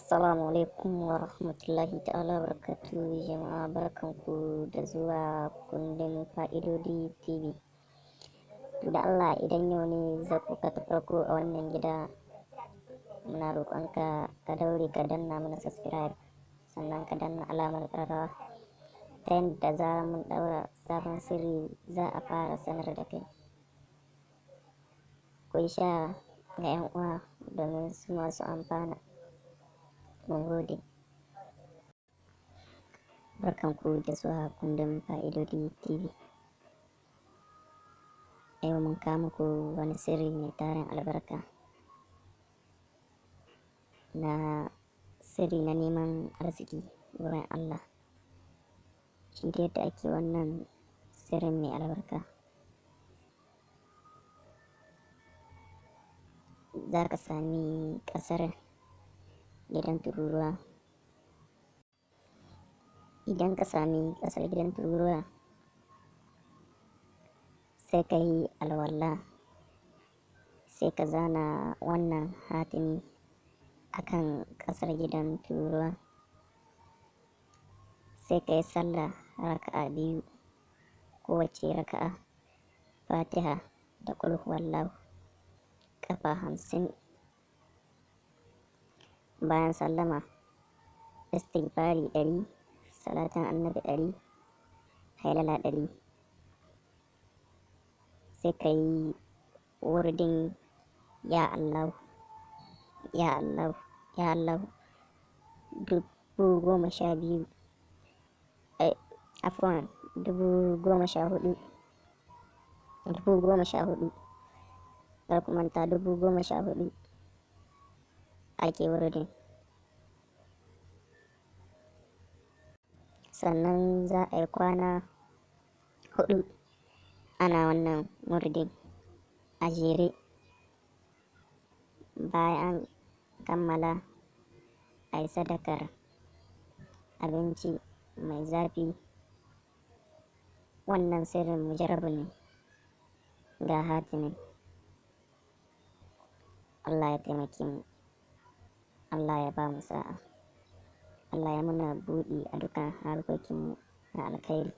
Assalamu alaikum wa rahmatullahi ta'ala barakatuhu jama'a, barkanku da zuwa kundin fa'idodi TV. Da Allah idan yau ne ka ta farko a wannan gida, muna roƙonka ka daure ka danna mana subscribe, sannan ka danna alamar ƙararrawa ta yadda za mun ɗaura sabon sirri za a fara sanar da kai. Ku sha ga 'yan uwa domin su masu amfana. Mun gode. Barkanku da zuwa kundin fa'idodi TV. Yau mun kawo muku wani sirri mai tarin albarka na sirri na neman arziki wurin Allah. Shi da yadda ake wannan sirrin mai albarka, za ka sami ƙasar gidan tururuwa. Idan ka sami ƙasar gidan tururuwa, sai ka yi alwala, sai ka zana wannan hatimi akan ƙasar gidan tururuwa, sai ka yi sallah raka'a biyu, kowace raka'a fatiha da qul huwallahu ƙafa 50. Bayan sallama istighfari 100, salatin annabi 100, hailala 100. Sai ka yi wurdin ya Allah, ya Allah, ya Allah 12,000, afwan 14,000, 14,000, kar ku manta 14,000 ake wurdin. Sannan za a yi kwana 4 ana wannan wurdin a jere. Bayan an kammala, a yi sadakar abinci mai zafi. Wannan sirrin mujarrabu ne ga hatimin. Allah ya taimake mu, Allah ya ba mu sa'a, Allah ya muna buɗi a dukkan harkokinmu na alkhairi.